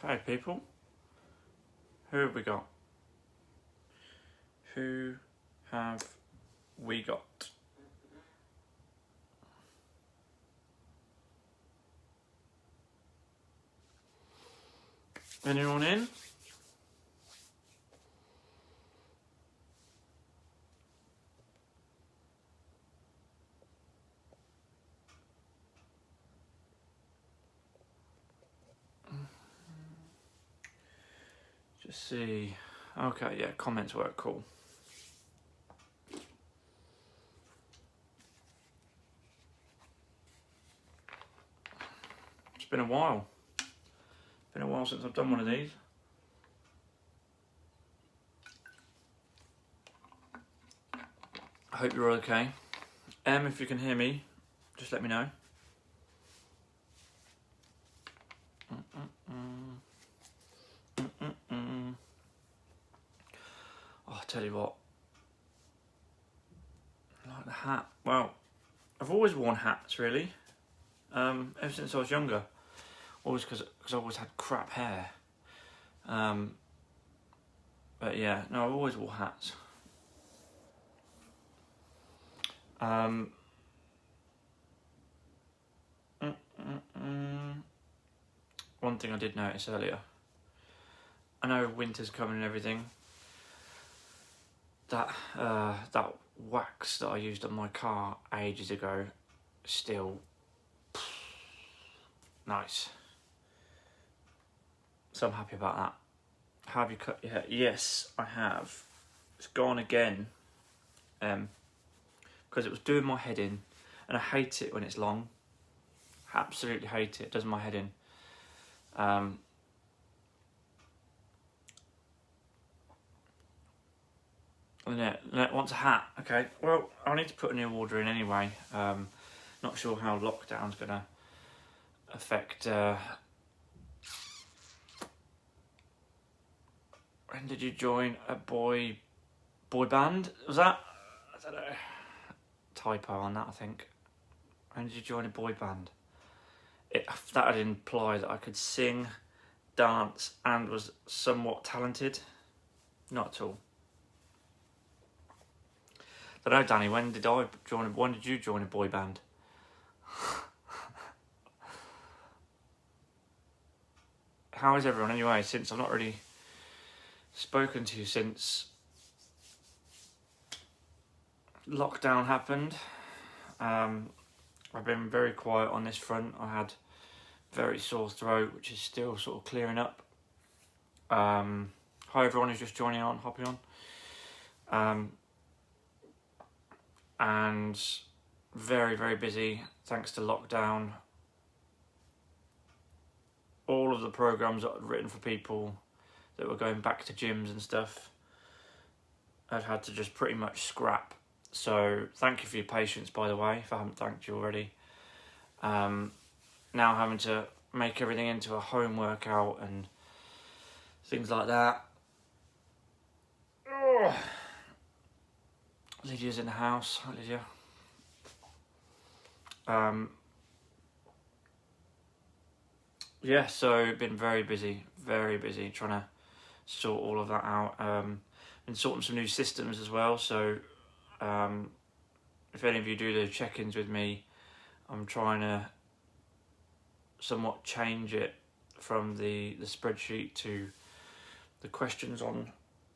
Hey people, who have we got? Who have we got? Anyone in? Just see. Okay, yeah, comments work, cool. It's been a while. Been a while since I've done one of these. I hope you're okay. If you can hear me, just let me know. Oh, I'll tell you what. I like the hat. Well, I've always worn hats, really. Ever since I was younger. Always because I always had crap hair. But yeah, no, I've always wore hats. One thing I did notice earlier. I know winter's coming and everything. That wax that I used on my car ages ago, still nice. So I'm happy about that. Have you cut your hair? Yes, I have. It's gone again. Because it was doing my head in, and I hate it when it's long. Absolutely hate it. It does my head in. Lynette wants a hat. Okay, well, I'll need to put a new order in anyway. Not sure how lockdown's going to affect... When did you join a boy band? Was that? I don't know. Typo on that, I think. When did you join a boy band? That would imply that I could sing, dance, and was somewhat talented. Not at all. I don't know, Danny, when did you join a boy band? How is everyone anyway, since I've not really spoken to you since lockdown happened? I've been very quiet on this front. I had very sore throat, which is still sort of clearing up. Hi everyone who's just hopping on. And very, very busy thanks to lockdown. All of the programs that I'd written for people that were going back to gyms and stuff, I'd had to just pretty much scrap. So thank you for your patience, by the way, if I haven't thanked you already. Now having to make everything into a home workout and things like that. Oh. Lydia's in the house. Hi, Lydia. Yeah, so been very busy trying to sort all of that out. Been sorting some new systems as well. So if any of you do the check-ins with me, I'm trying to somewhat change it from the spreadsheet to the questions on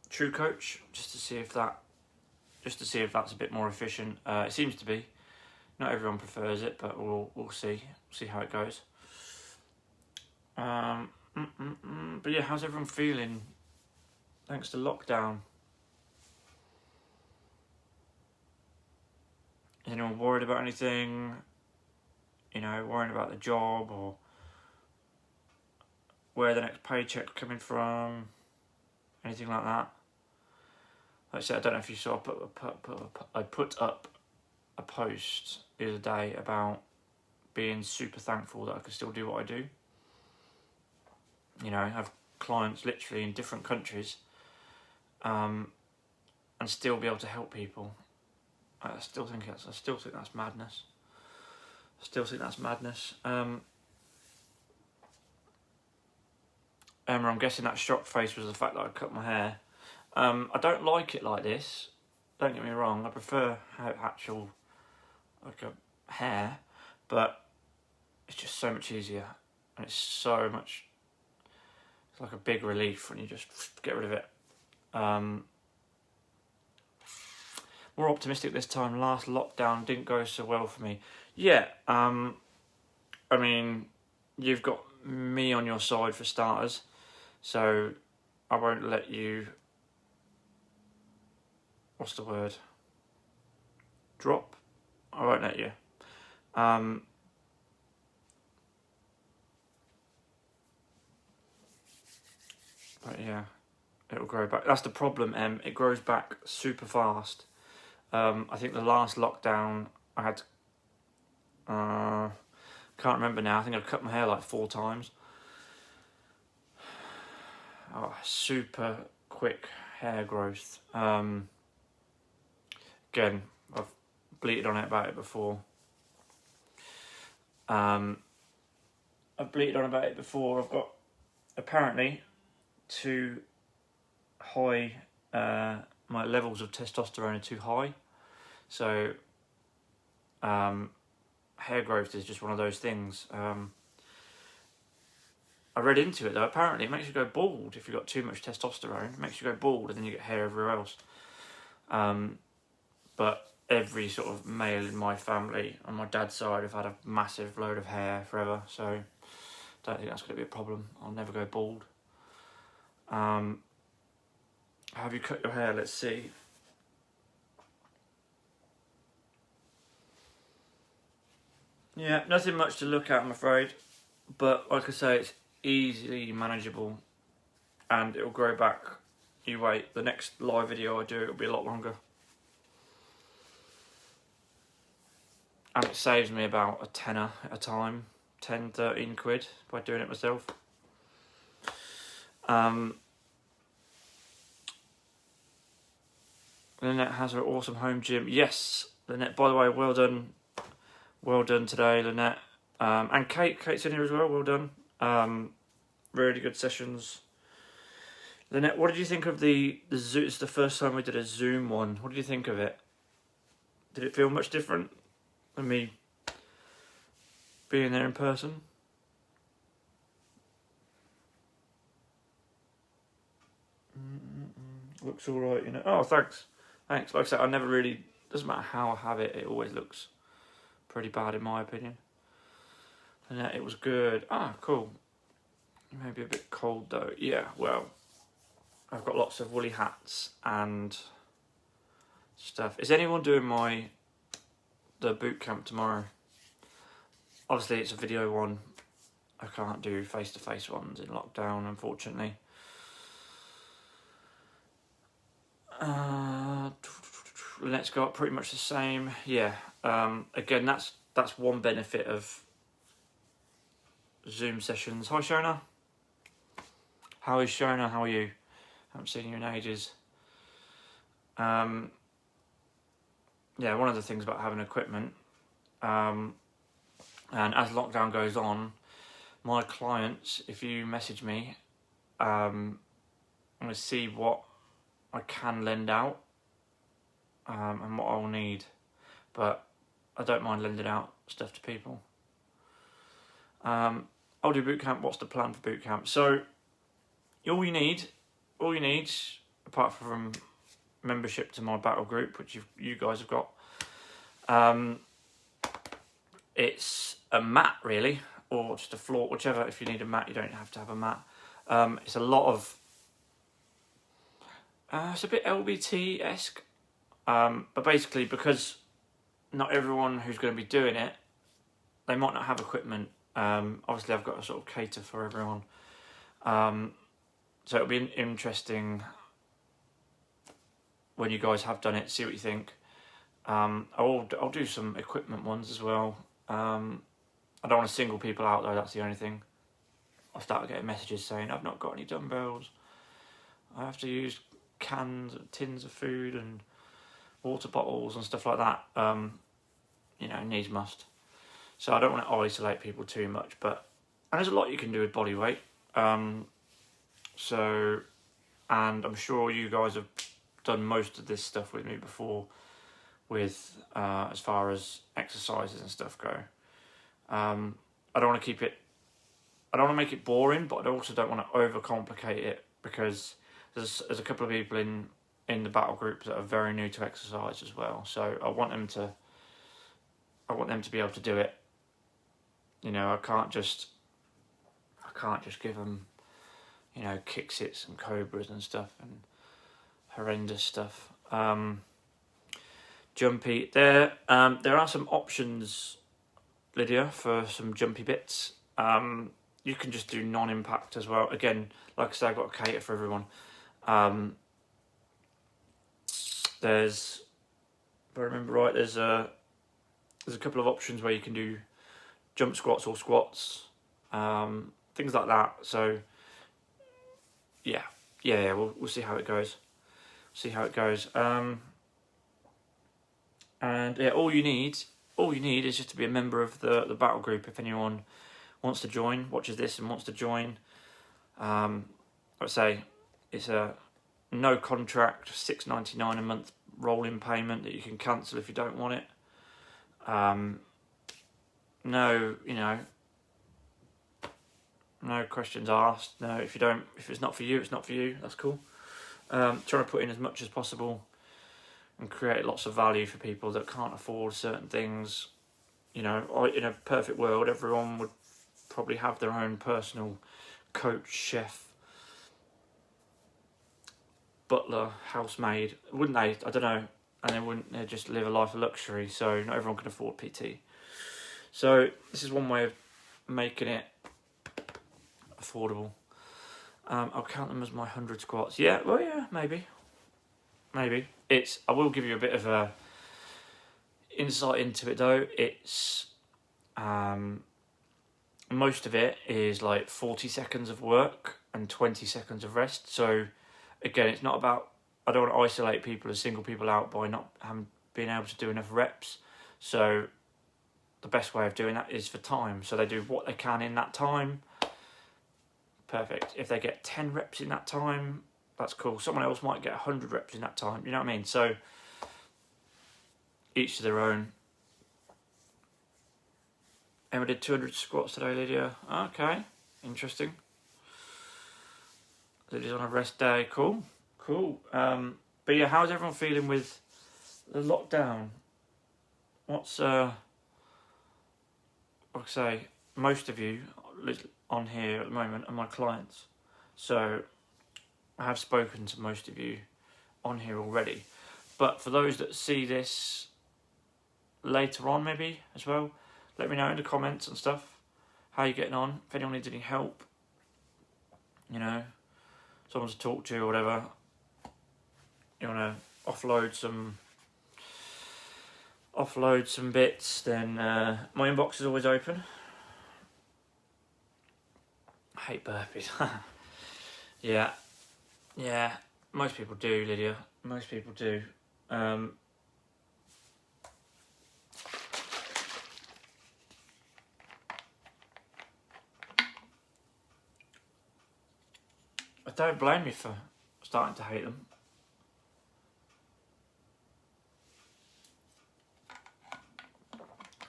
TrueCoach, just to see if that's a bit more efficient. It seems to be. Not everyone prefers it, but we'll see how it goes. But yeah, how's everyone feeling thanks to lockdown? Is anyone worried about anything? You know, worrying about the job or where the next paycheck's coming from? Anything like that? Like I said, I don't know if you saw, I put up a post the other day about being super thankful that I could still do what I do. You know, I have clients literally in different countries, and still be able to help people. I still think that's madness. Emma, I'm guessing that shocked face was the fact that I cut my hair. I don't like it like this. Don't get me wrong. I prefer actual like a hair, but it's just so much easier, and it's so much. It's like a big relief when you just get rid of it. More optimistic this time. Last lockdown didn't go so well for me. Yeah. I mean, you've got me on your side for starters, so I won't let you. What's the word? Drop. I won't let you. But yeah, it'll grow back. That's the problem, Em. It grows back super fast. I think the last lockdown I had. Can't remember now. I think I cut my hair like 4 times. Oh, super quick hair growth. Again, I've bleated on it about it before. I've bleated on about it before. I've got apparently too high. My levels of testosterone are too high, so hair growth is just one of those things. I read into it though. Apparently, it makes you go bald if you've got too much testosterone. It makes you go bald, and then you get hair everywhere else. But every sort of male in my family on my dad's side have had a massive load of hair forever, so I don't think that's going to be a problem. I'll never go bald. Have you cut your hair? Let's see. Yeah, nothing much to look at, I'm afraid. But like I say, it's easily manageable, and it'll grow back. You wait, the next live video I do, it'll be a lot longer. And it saves me about a tenner at a time, 10, 13 quid by doing it myself. Lynette has her awesome home gym. Yes, Lynette, by the way, well done. Well done today, Lynette. And Kate's in here as well, well done. Really good sessions. Lynette, what did you think of the Zoom? It's the first time we did a Zoom one. What did you think of it? Did it feel much different than me being there in person? Looks alright, you know. Oh, thanks. Like I said, I never really, doesn't matter how I have it, it always looks pretty bad in my opinion. And it was good. Ah, cool. Maybe a bit cold though. Yeah, well, I've got lots of woolly hats and stuff. Is anyone doing the boot camp tomorrow? Obviously it's a video one. I can't do face-to-face ones in lockdown, unfortunately. Let's go up pretty much the same. Yeah. Again, that's one benefit of Zoom sessions. Hi Shona. How is Shona? How are you? Haven't seen you in ages. Yeah, one of the things about having equipment, and as lockdown goes on, my clients, if you message me, I'm going to see what I can lend out and what I'll need, but I don't mind lending out stuff to people. I'll do boot camp. What's the plan for boot camp? So all you need, apart from membership to my battle group, which you guys have got, it's a mat really, or just a floor, whichever. If you need a mat, you don't have to have a mat. It's a lot of it's a bit LBT-esque, but basically because not everyone who's going to be doing it, they might not have equipment. Obviously I've got to sort of cater for everyone, so it'll be interesting when you guys have done it, see what you think. I'll do some equipment ones as well. I don't want to single people out though, that's the only thing. I started getting messages saying I've not got any dumbbells, I have to use tins of food and water bottles and stuff like that. You know, needs must. So I don't want to isolate people too much, and there's a lot you can do with body weight. So, and I'm sure you guys have done most of this stuff with me before, with as far as exercises and stuff go. I don't want to keep it. I don't want to make it boring, but I also don't want to overcomplicate it, because there's a couple of people in the battle group that are very new to exercise as well. So I want them to be able to do it. You know, I can't just give them, you know, kick sits and cobras and stuff and horrendous stuff. Jumpy. There are some options, Lydia, for some jumpy bits. You can just do non-impact as well. Again, like I said, I've got to cater for everyone. There's, if I remember right, there's a couple of options where you can do jump squats or squats, things like that. So yeah, we'll see how it goes. And yeah, all you need is just to be a member of the battle group. If anyone wants to join, watches this and wants to join, like I say, it's a no contract, $6.99 a month rolling payment that you can cancel if you don't want it. No, you know, no questions asked. No, if it's not for you, it's not for you. That's cool. Trying to put in as much as possible and create lots of value for people that can't afford certain things. You know, in a perfect world, everyone would probably have their own personal coach, chef, butler, housemaid, wouldn't they? I don't know. And they'd just live a life of luxury, so not everyone can afford PT. So this is one way of making it affordable. I'll count them as my 100 squats. Yeah, well, yeah, maybe. I will give you a bit of a insight into it though. It's most of it is like 40 seconds of work and 20 seconds of rest. So again, it's not about, I don't want to isolate people and single people out by not being able to do enough reps. So the best way of doing that is for time. So they do what they can in that time. Perfect. If they get 10 reps in that time, that's cool. Someone else might get 100 reps in that time. You know what I mean? So each to their own. Emma did 200 squats today, Lydia. Okay, interesting. Lydia's on a rest day. Cool. But yeah, how's everyone feeling with the lockdown? What's like I say, most of you on here at the moment are my clients, so I have spoken to most of you on here already. But for those that see this later on, maybe as well, let me know in the comments and stuff how you're getting on. If anyone needs any help, you know, someone to talk to or whatever, you want to offload some bits, then my inbox is always open. I hate burpees. Yeah, most people do, Lydia. Most people do. I don't blame you for starting to hate them.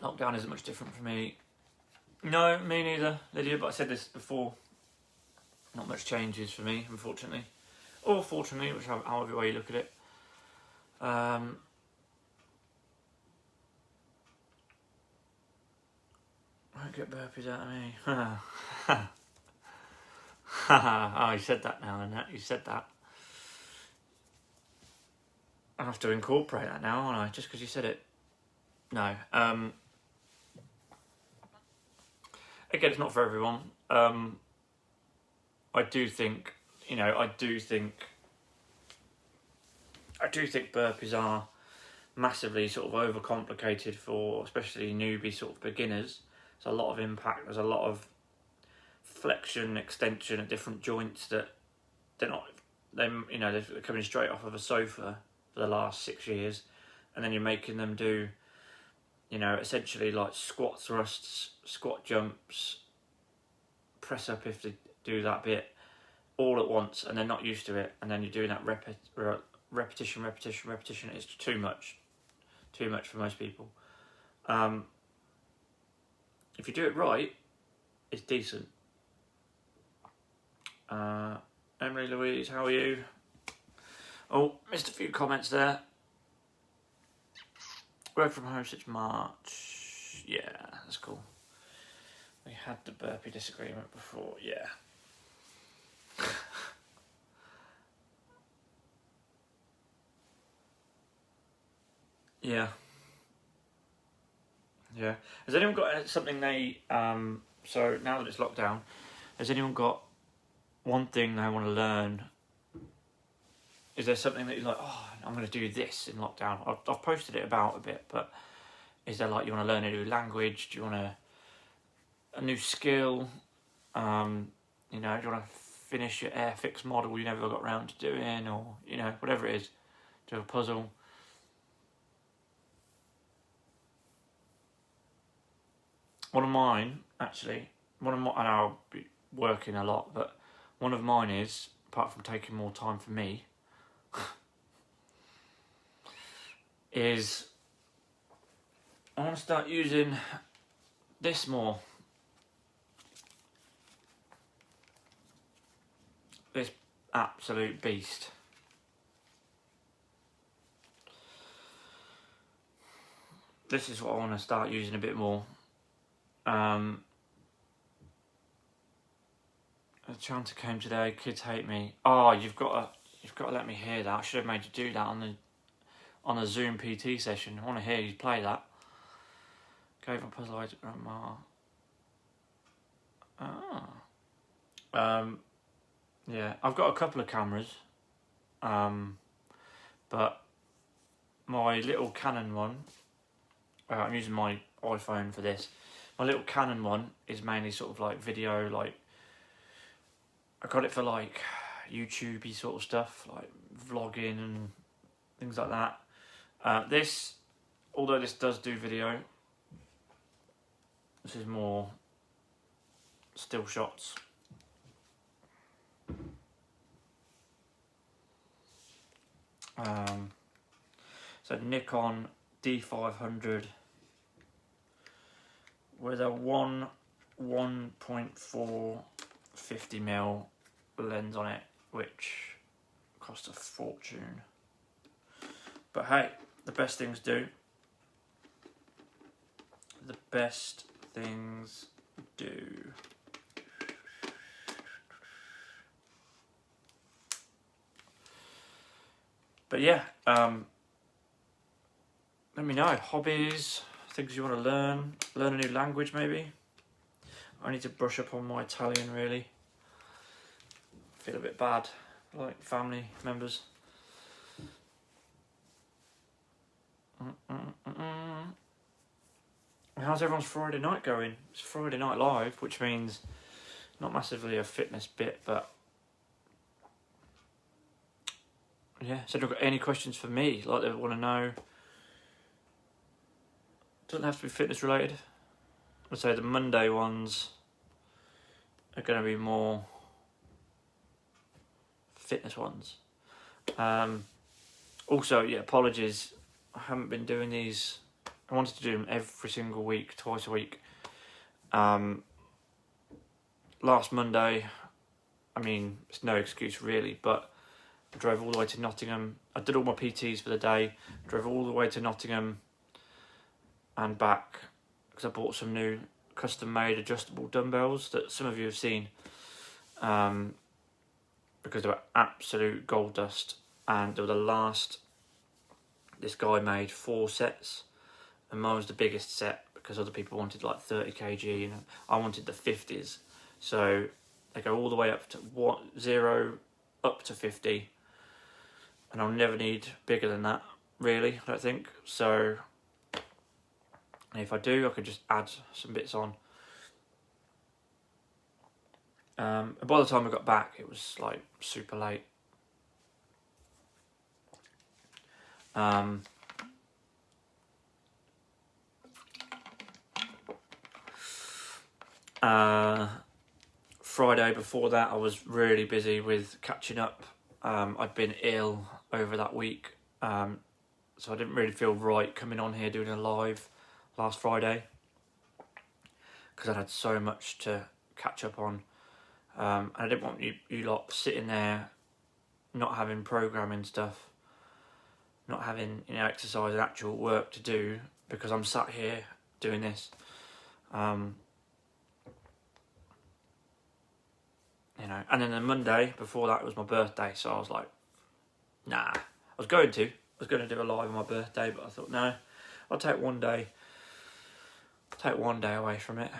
Lockdown isn't much different for me. No, me neither, Lydia, but I said this before. Not much changes for me, unfortunately. Or fortunately, however way you look at it. Don't get burpees out of me. Oh, you said that now, Annette. You said that. I have to incorporate that now, aren't I? Just because you said it. No. Again, it's not for everyone. I do think burpees are massively sort of overcomplicated for especially newbie sort of beginners. There's a lot of impact. There's a lot of flexion, extension at different joints that they're coming straight off of a sofa for the last 6 years, and then you're making them do, you know, essentially like squat thrusts, squat jumps, press up if they do that bit, all at once and they're not used to it, and then you're doing that repetition. It's too much for most people. If you do it right, it's decent. Emily Louise, how are you? Oh, missed a few comments there. Work from home since March. Yeah, that's cool. We had the burpee disagreement before, yeah. Yeah. Yeah. Has anyone got something they, so now that it's locked down, has anyone got one thing they want to learn? Is there something that you're like, oh, I'm going to do this in lockdown? I've posted it about a bit, but is there like, you want to learn a new language? Do you want a new skill? You know, do you want to finish your Airfix model you never got around to doing, or, you know, whatever it is, do a puzzle? One of mine, actually, and I'll be working a lot, but one of mine is, apart from taking more time for me, is I want to start using this more. This absolute beast. This is what I want to start using a bit more. A chanter came today. Kids hate me. Oh, you've got to let me hear that. I should have made you do that on a Zoom PT session. I want to hear you play that. Gave a puzzle to grandma. Yeah, I've got a couple of cameras, but my little Canon one, I'm using my iPhone for this. My little Canon one is mainly sort of like video, like I got it for like YouTube-y sort of stuff, like vlogging and things like that. This, although this does do video, this is more still shots. So Nikon D500 with a 1.4 50mm lens on it, which cost a fortune. But hey, the best things do. The best things do. But yeah, let me know. Hobbies, things you want to learn a new language maybe. I need to brush up on my Italian really. I feel a bit bad, like family members. How's everyone's Friday night going? It's Friday Night Live, which means not massively a fitness bit, but yeah. So, have you got any questions for me? Like they want to know? Doesn't have to be fitness related. I'd say the Monday ones are going to be more fitness ones. Also, yeah, apologies. I haven't been doing these. I wanted to do them every single week, twice a week. Last Monday, I mean, it's no excuse really, but I drove all the way to Nottingham. I did all my PTs for the day, drove all the way to Nottingham and back because I bought some new custom-made adjustable dumbbells that some of you have seen, because they were absolute gold dust, and they were the last. This guy made 4 sets, and mine was the biggest set because other people wanted like 30 kg, and I wanted the 50s. So they go all the way up to 0 up to 50, and I'll never need bigger than that, really, I don't think. So if I do, I could just add some bits on. And by the time I got back, it was like super late. Friday before that, I was really busy with catching up. I'd been ill over that week, so I didn't really feel right coming on here doing a live last Friday because I had so much to catch up on. And I didn't want you lot sitting there not having programming stuff, not having exercise and actual work to do because I'm sat here doing this. And then the Monday before that was my birthday, so I was like, nah. I was going to do a live on my birthday, but I thought, no, I'll take one day. Take one day away from it.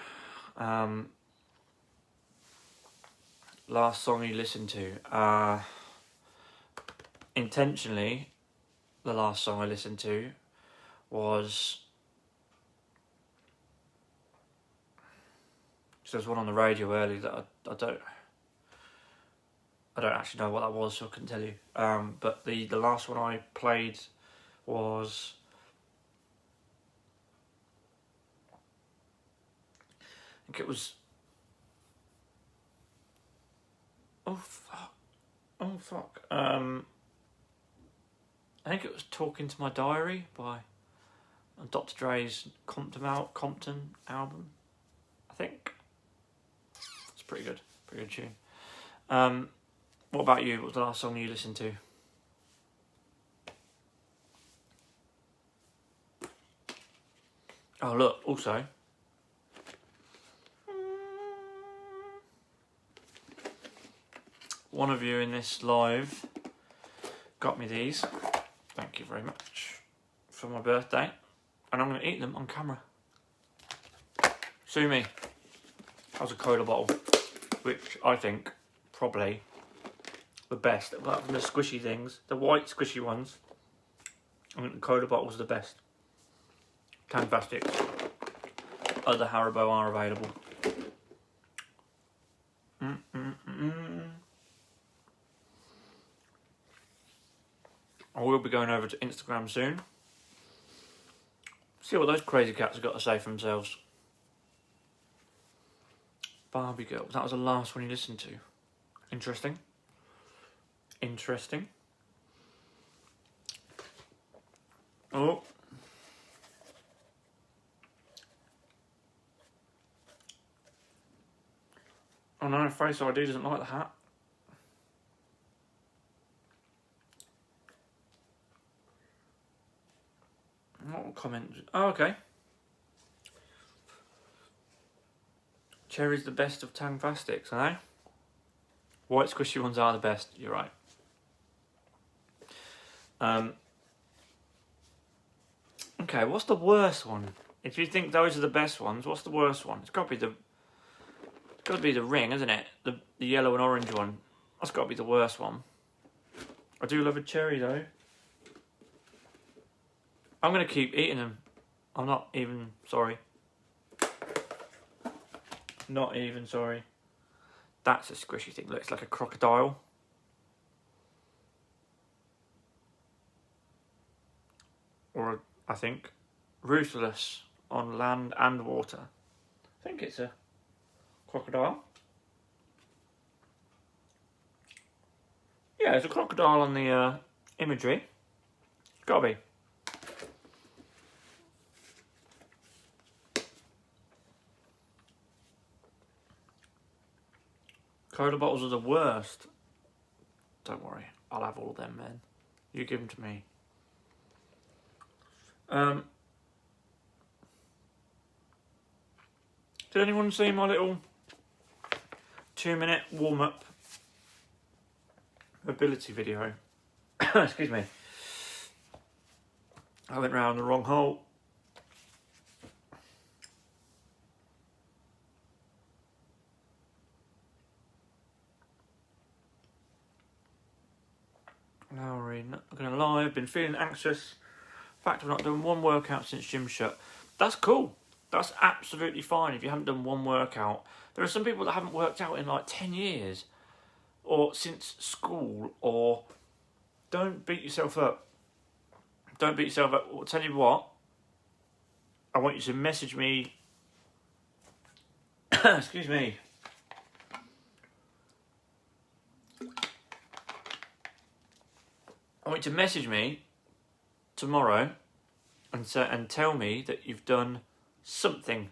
Last song you listened to. Intentionally, the last song I listened to was... So there's one on the radio earlier that I don't actually know what that was, so I couldn't tell you. But the last one I played was... I think it was... Oh fuck. I think it was Talking to My Diary by Dr. Dre's Compton album. I think. It's pretty good tune. What about you? What was the last song you listened to? Oh look, also, one of you in this live got me these. Thank you very much for my birthday, and I'm going to eat them on camera. Sue me. That was a cola bottle, which I think probably the best. Apart from the squishy things, the white squishy ones, I think the cola bottles are the best. Tangfastics. Other Haribo are available. I will be going over to Instagram soon. See what those crazy cats have got to say for themselves. Barbie Girls, that was the last one you listened to. Interesting. Oh. Oh no, Face ID doesn't like the hat. What comment? Oh, okay. Cherry's the best of Tangfastics, are they? White squishy ones are the best, you're right. Okay, what's the worst one? If you think those are the best ones, what's the worst one? It's got to be the ring, isn't it? The yellow and orange one. That's got to be the worst one. I do love a cherry though. I'm going to keep eating them. I'm not even sorry. Not even sorry. That's a squishy thing. Looks like a crocodile. Or, I think, Ruthless on Land and Water. I think it's a crocodile. Yeah, there's a crocodile on the imagery. Gotta be. Cola bottles are the worst. Don't worry, I'll have all of them then. You give them to me. Did anyone see my little 2-minute warm-up ability video? Excuse me. I went round the wrong hole. Now we're not going to lie, I've been feeling anxious. In fact, I've not done one workout since gym shut. That's cool. That's absolutely fine if you haven't done one workout. There are some people that haven't worked out in like 10 years. Or since school. Or don't beat yourself up. Don't beat yourself up. I'll tell you what. I want you to message me. Excuse me. I want you to message me tomorrow and tell me that you've done something.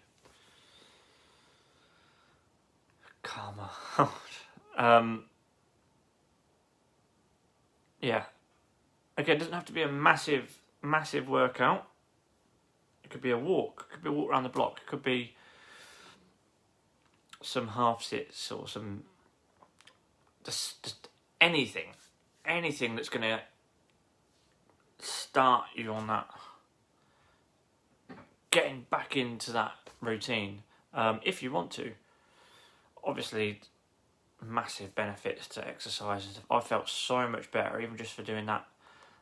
Karma. Yeah. Again, it doesn't have to be a massive workout. It could be a walk. It could be a walk around the block. It could be some half sits or some just anything that's going to start you on that, getting back into that routine. If you want to, obviously, massive benefits to exercise. I felt so much better even just for doing that.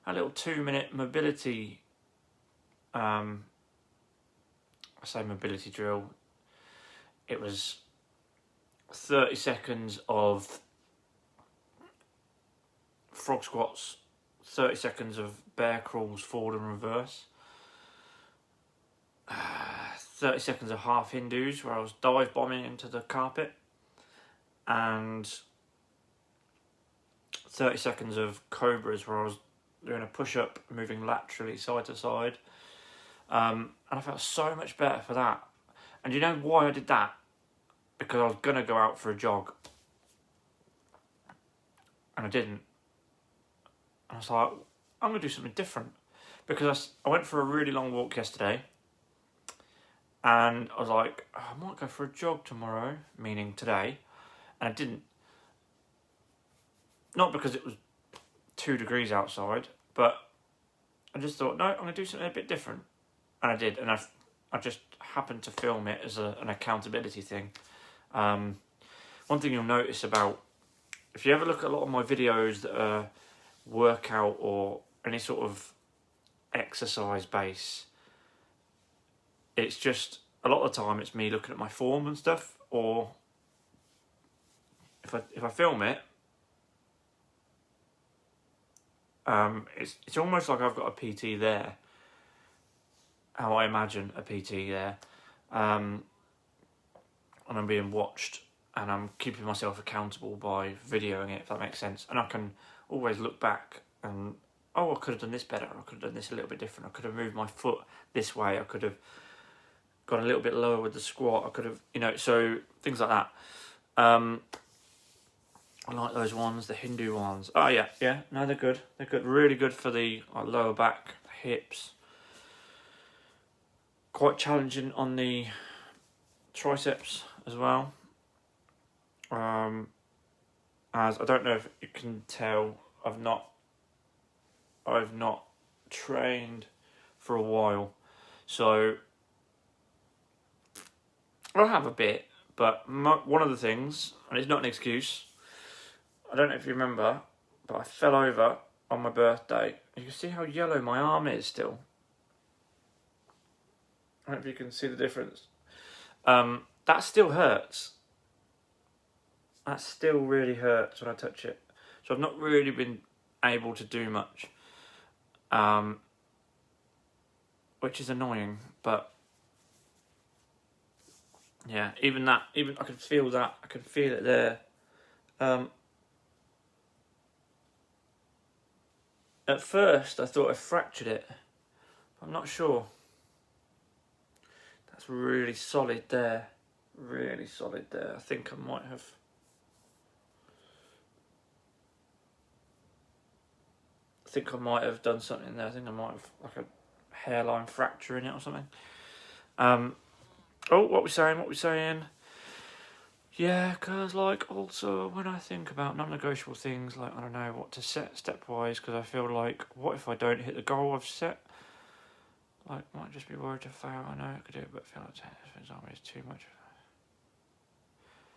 A little 2-minute mobility. I say mobility drill. It was 30 seconds of frog squats, 30 seconds of bear crawls forward and reverse, 30 seconds of half Hindus where I was dive bombing into the carpet, and 30 seconds of cobras where I was doing a push-up, moving laterally side to side. And I felt so much better for that. And you know why I did that? Because I was going to go out for a jog. And I didn't. And I was like, I'm going to do something different. Because I went for a really long walk yesterday. And I was like, oh, I might go for a jog tomorrow, meaning today. And I didn't. Not because it was 2 degrees outside, but I just thought, no, I'm going to do something a bit different. And I did, and I just happened to film it as an accountability thing. One thing you'll notice about, if you ever look at a lot of my videos that are workout or any sort of exercise base, it's just, a lot of the time it's me looking at my form and stuff, or if I film it, it's almost like I've got a PT there. How I imagine a PT there. And I'm being watched and I'm keeping myself accountable by videoing it, if that makes sense. And I can always look back and, I could have done this better. I could have done this a little bit different. I could have moved my foot this way. I could have gone a little bit lower with the squat. I could have, so things like that. I like those ones, the Hindu ones. Oh, yeah. No, they're good. They're good. Really good for the lower back, hips. Quite challenging on the triceps as well. As I don't know if you can tell, I've not trained for a while, so I have a bit. But one of the things, and it's not an excuse, I don't know if you remember, but I fell over on my birthday. You can see how yellow my arm is still. I don't know if you can see the difference. That still hurts. That still really hurts when I touch it. So I've not really been able to do much. Which is annoying, but yeah, even I could feel that. I could feel it there. At first I thought I fractured it. I'm not sure. That's really solid there. Really solid there. I think I might have... done something there. I think I might have like a hairline fracture in it or something. What we saying? Yeah, because also when I think about non-negotiable things, I don't know what to set stepwise, because I feel like, what if I don't hit the goal I've set? Might just be worried to fail. I know I could do it, but feel like it's too much.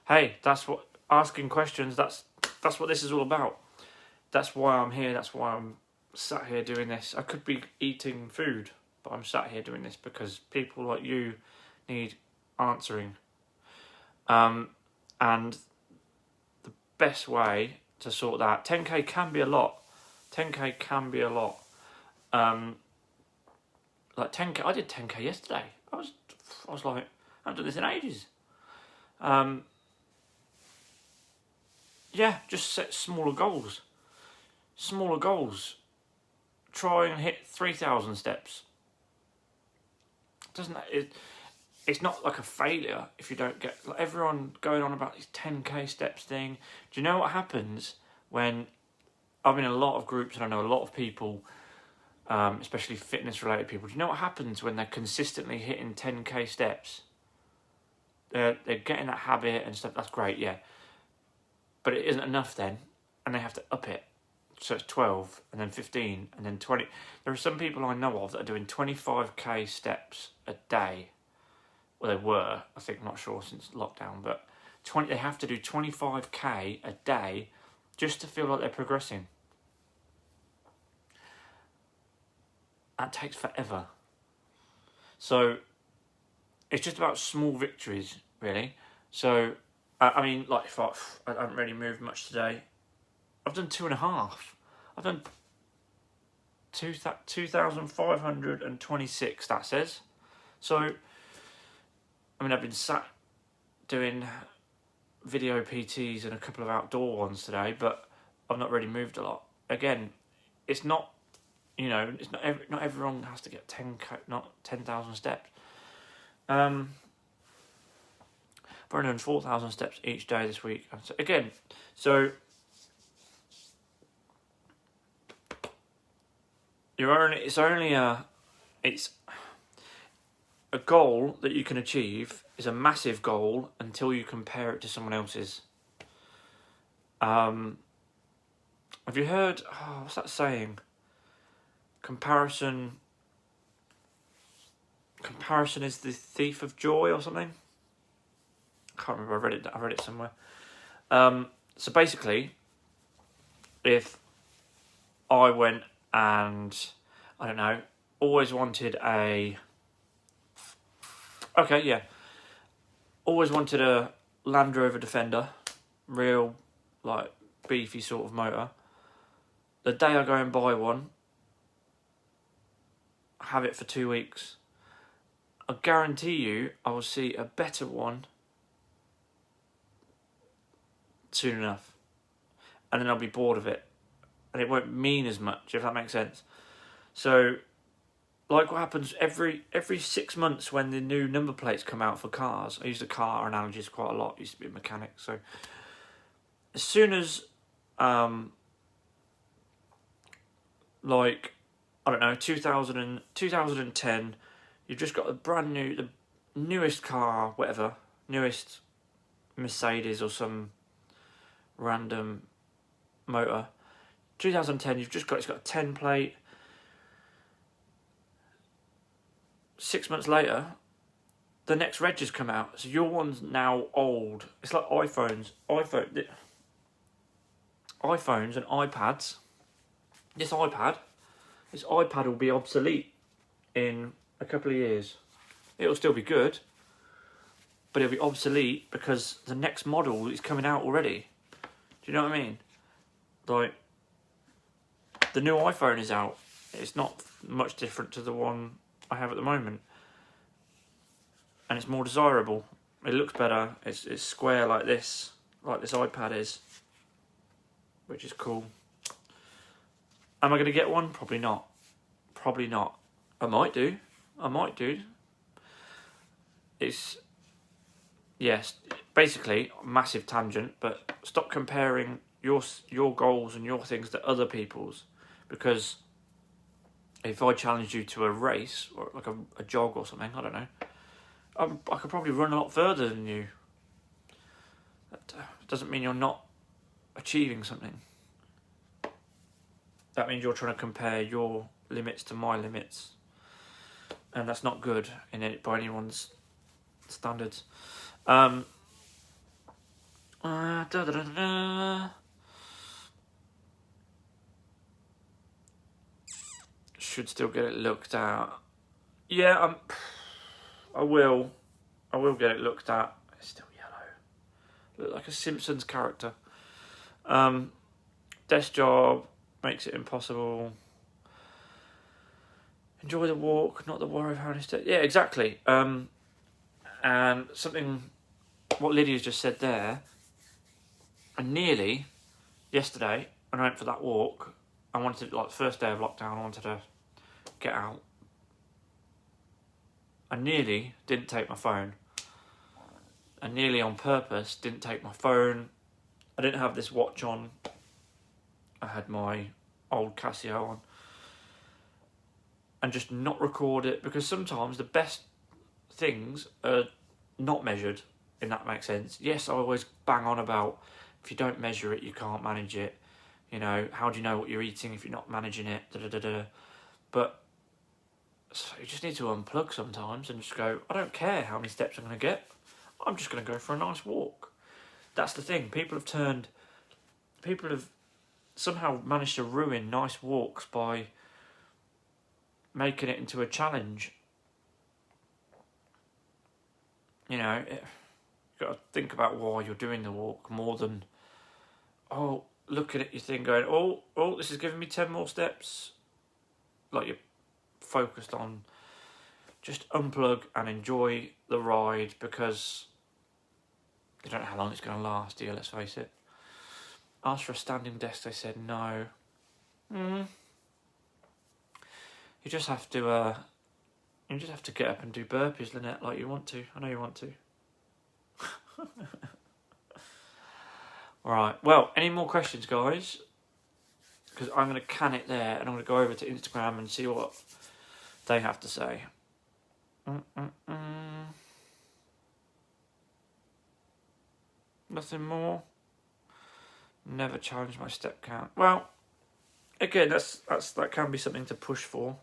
Hey, that's what asking questions. That's what this is all about. That's why I'm here. That's why I'm sat here doing this. I could be eating food, but I'm sat here doing this because people like you need answering. And the best way to sort that, 10k can be a lot. 10k can be a lot. 10k, I did 10k yesterday. I was like, I haven't done this in ages. Yeah, just set smaller goals. Smaller goals. try and hit 3,000 steps. Doesn't it? It's not like a failure if you don't get, like, everyone going on about these 10k steps thing. Do you know what happens when, I'm in a lot of groups and I know a lot of people, especially fitness related people, do you know what happens when they're consistently hitting 10k steps? They're getting that habit and stuff, that's great, yeah. But it isn't enough then, and they have to up it. So it's 12, and then 15, and then 20. There are some people I know of that are doing 25k steps a day. Well, they were, I think, I'm not sure since lockdown, but they have to do 25k a day just to feel like they're progressing. That takes forever. So it's just about small victories, really. So, I mean, like, if I haven't really moved much today, I've done 2.5. I've done 2,526, that says. So, I mean, I've been sat doing video PTs and a couple of outdoor ones today, but I've not really moved a lot. Again, it's not, you know, it's not everyone has to get 10,000 steps. I've only done 4,000 steps each day this week. Again, so it's a goal that you can achieve is a massive goal until you compare it to someone else's. Have you heard, what's that saying? Comparison is the thief of joy or something? I can't remember, I read it somewhere. So basically, if I went and, I don't know, always wanted a Land Rover Defender, real, like, beefy sort of motor. The day I go and buy one, have it for 2 weeks, I guarantee you I will see a better one soon enough, and then I'll be bored of it, and it won't mean as much, if that makes sense. So, like what happens every 6 months when the new number plates come out for cars. I use the car analogies quite a lot. I used to be a mechanic, so as soon as like, I don't know, 2010, you've just got the newest car, whatever, newest Mercedes or some random motor. 2010, it's got a 10 plate. 6 months later, the next reg has come out, so your one's now old. It's like iPhones and iPads. This iPad will be obsolete in a couple of years. It'll still be good, but it'll be obsolete because the next model is coming out already. Do you know what I mean? Like, the new iPhone is out. It's not much different to the one I have at the moment, and it's more desirable. It looks better. It's square like this iPad is, which is cool. Am I going to get one? Probably not. I might do. Yes, basically, massive tangent, but stop comparing your goals and your things to other people's, because if I challenged you to a race, or like a jog or something, I don't know, I could probably run a lot further than you. That doesn't mean you're not achieving something. That means you're trying to compare your limits to my limits, and that's not good in it by anyone's standards. Should still get it looked at. Yeah, I will get it looked at. It's still yellow. Look like a Simpsons character. Desk job makes it impossible. Enjoy the walk, not the worry of how to stay. Yeah, exactly. And what Lydia's just said there, and nearly, yesterday, when I went for that walk, I wanted, like, the first day of lockdown, I wanted to get out. I nearly didn't take my phone. I nearly on purpose didn't take my phone. I didn't have this watch on. I had my old Casio on. And just not record it, because sometimes the best things are not measured, if that makes sense. Yes, I always bang on about if you don't measure it, you can't manage it. You know, how do you know what you're eating if you're not managing it? But so you just need to unplug sometimes and just go, I don't care how many steps I'm going to get. I'm just going to go for a nice walk. That's the thing. People have somehow managed to ruin nice walks by making it into a challenge. You know, you've got to think about why you're doing the walk more than, oh, looking at your thing going, oh, this is giving me 10 more steps. Like, you're focused on just unplug and enjoy the ride, because you don't know how long it's going to last, do you? Let's face it. Asked for a standing desk, they said no. You just have to get up and do burpees, Lynette, like you want to. I know you want to. Alright, well, any more questions, guys? Because I'm going to can it there, and I'm going to go over to Instagram and see what they have to say. Nothing more. Never challenge my step count. Well, again, that can be something to push for.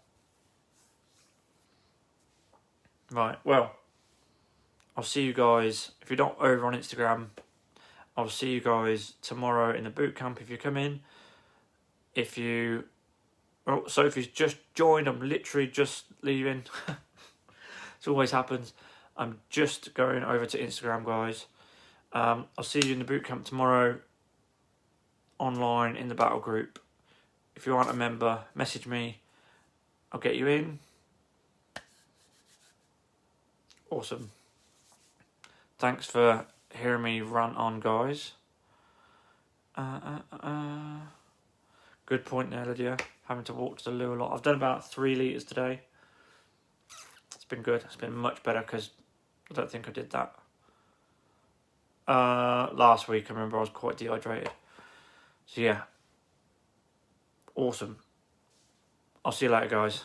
Right, well, I'll see you guys, if you're not over on Instagram, I'll see you guys tomorrow in the boot camp if you come in. If you... Oh, Sophie's just joined, I'm literally just leaving. It always happens. I'm just going over to Instagram, guys. I'll see you in the boot camp tomorrow, online in the battle group. If you aren't a member, message me. I'll get you in. Awesome. Thanks for hearing me rant on, guys. Good point there, Lydia. Having to walk to the loo a lot. I've done about 3 litres today. It's been good. It's been much better because I don't think I did that. Last week, I remember I was quite dehydrated. So yeah. Awesome. I'll see you later, guys.